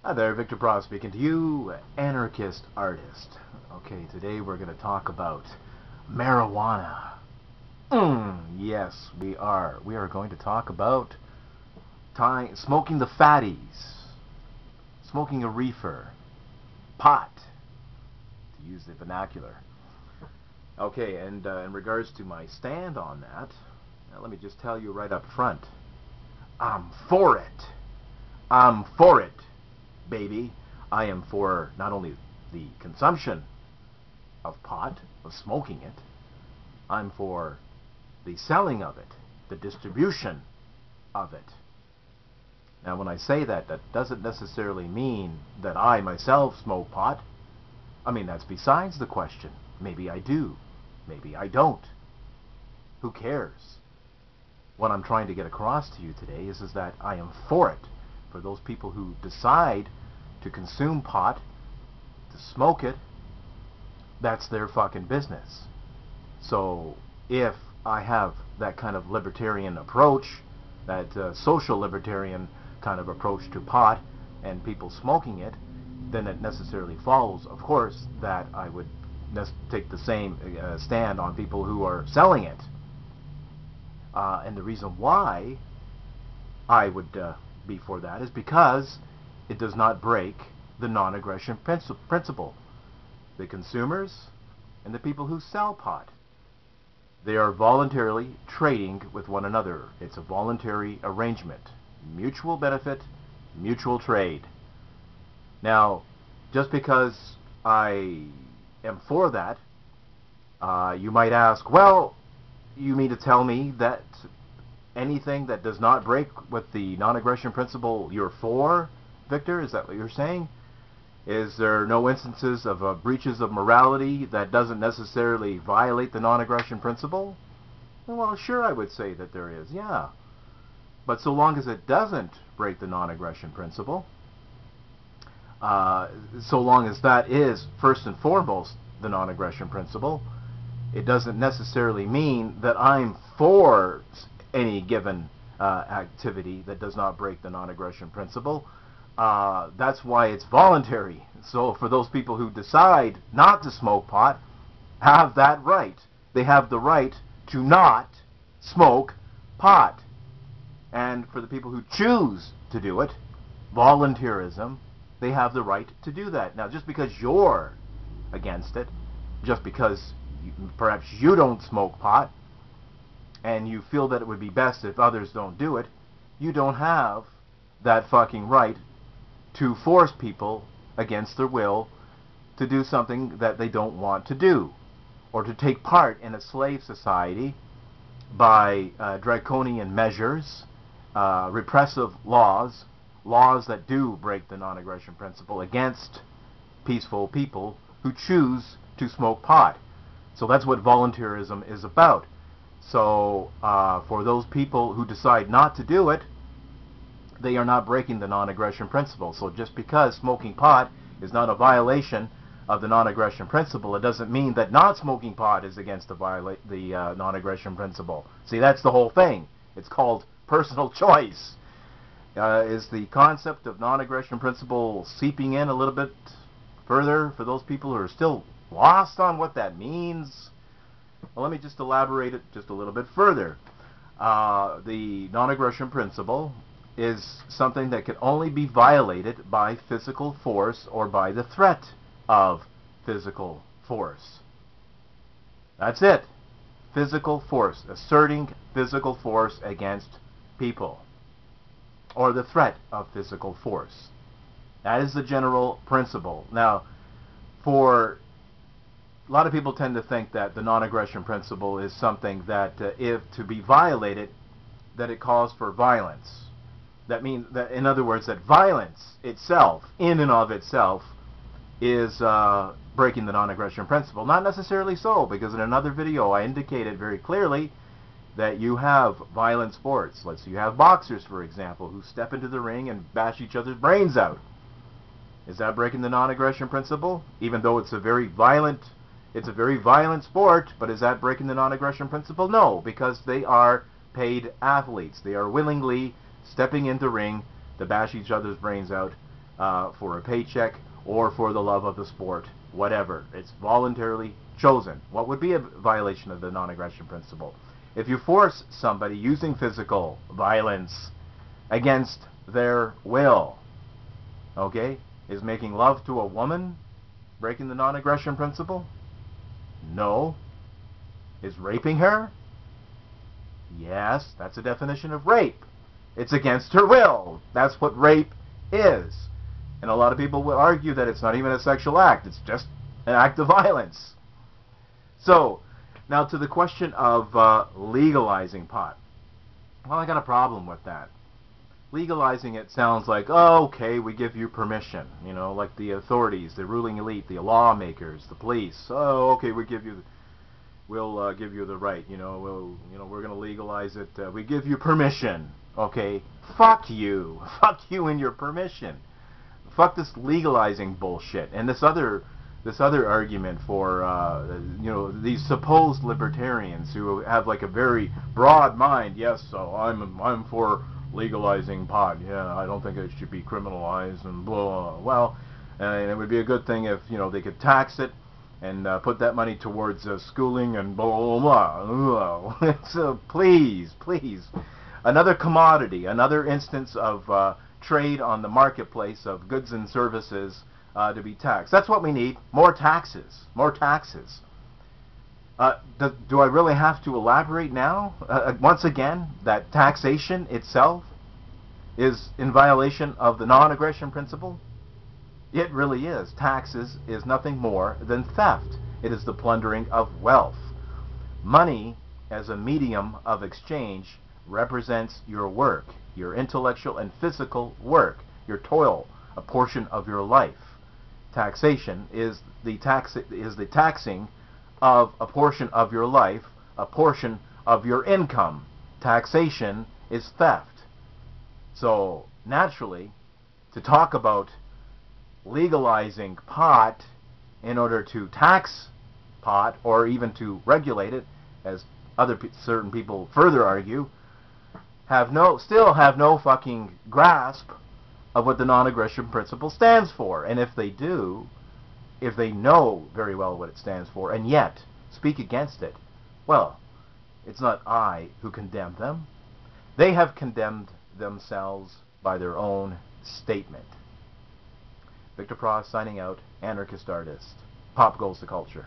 Hi there, Victor Prof speaking to you, anarchist artist. Okay, today we're going to talk about marijuana. Yes, we are. We are going to talk about smoking the fatties, smoking a reefer, pot, to use the vernacular. Okay, and in regards to my stand on that, let me just tell you right up front, I'm for it. I'm for it, baby. I am for not only the consumption of pot, of smoking it, I'm for the selling of it, the distribution of it. Now when I say that, that doesn't necessarily mean that I myself smoke pot. I mean, that's besides the question. Maybe I do. Maybe I don't. Who cares? What I'm trying to get across to you today is that I am for it. For those people who decide to consume pot, to smoke it, that's their fucking business. So if I have that kind of libertarian approach, that social libertarian kind of approach to pot and people smoking it, then it necessarily follows, of course, that I would take the same stand on people who are selling it. And the reason why I would be for that is because it does not break the non-aggression principle. The consumers and the people who sell pot, they are voluntarily trading with one another. It's a voluntary arrangement. Mutual benefit, mutual trade. Now, just because I am for that, you might ask, well, you mean to tell me that anything that does not break with the non-aggression principle you're for, Victor? Is that what you're saying? Is there no instances of breaches of morality that doesn't necessarily violate the non-aggression principle? Well, sure, I would say that there is, yeah. But so long as it doesn't break the non-aggression principle, so long as that is first and foremost the non-aggression principle, it doesn't necessarily mean that I'm for any given activity that does not break the non-aggression principle. That's why it's voluntary. So for those people who decide not to smoke pot, have that right. They have the right to not smoke pot. And for the people who choose to do it, volunteerism, they have the right to do that. Now, just because you're against it, just because perhaps you don't smoke pot, and you feel that it would be best if others don't do it, you don't have that fucking right to force people against their will to do something that they don't want to do, or to take part in a slave society by draconian measures, repressive laws, laws that do break the non-aggression principle against peaceful people who choose to smoke pot. So that's what volunteerism is about. So for those people who decide not to do it, they are not breaking the non-aggression principle. So just because smoking pot is not a violation of the non-aggression principle, it doesn't mean that not smoking pot is against the non-aggression principle. See, that's the whole thing. It's called personal choice. Is the concept of non-aggression principle seeping in a little bit further for those people who are still lost on what that means? Well, let me just elaborate it just a little bit further. The non-aggression principle is something that can only be violated by physical force or by the threat of physical force. That's it. Physical force. Asserting physical force against people, or the threat of physical force. That is the general principle. Now, for a lot of people tend to think that the non-aggression principle is something that if to be violated, that it calls for violence. That means that, in other words, that violence itself, in and of itself, is breaking the non-aggression principle. Not necessarily so, because in another video I indicated very clearly that you have violent sports. Let's say you have boxers, for example, who step into the ring and bash each other's brains out. Is that breaking the non-aggression principle? Even though it's a very violent sport, but is that breaking the non-aggression principle? No, because they are paid athletes. They are willingly stepping into the ring to bash each other's brains out for a paycheck or for the love of the sport, whatever. It's voluntarily chosen. What would be a violation of the non-aggression principle? If you force somebody using physical violence against their will, okay, is making love to a woman breaking the non-aggression principle? No. Is raping her? Yes, that's a definition of rape. It's against her will. That's what rape is. And a lot of people will argue that it's not even a sexual act. It's just an act of violence. So, now to the question of legalizing pot. Well, I got a problem with that. Legalizing it sounds like, oh, okay, we give you permission. You know, like the authorities, the ruling elite, the lawmakers, the police. Oh, okay, we'll give you the right. You know, we're going to legalize it. We give you permission. Okay, fuck you. Fuck you and your permission. Fuck this legalizing bullshit. And this other argument for these supposed libertarians who have like a very broad mind. Yes, so I'm for legalizing pot. Yeah, I don't think it should be criminalized and blah. Well, and it would be a good thing if they could tax it and put that money towards schooling and blah blah blah. So please, another commodity, another instance of trade on the marketplace of goods and services to be taxed. That's what we need. More taxes. More taxes. Do I really have to elaborate now? Once again, that taxation itself is in violation of the non-aggression principle? It really is. Taxes is nothing more than theft. It is the plundering of wealth. Money, as a medium of exchange, represents your work, your intellectual and physical work, your toil, a portion of your life. Taxation is the taxing of a portion of your life, a portion of your income. Taxation is theft. So, naturally, to talk about legalizing pot in order to tax pot or even to regulate it, as certain people further argue, still have no fucking grasp of what the non-aggression principle stands for. And if they do, if they know very well what it stands for, and yet speak against it, well, it's not I who condemn them. They have condemned themselves by their own statement. Victor Pross signing out, anarchist artist. Pop goes the culture.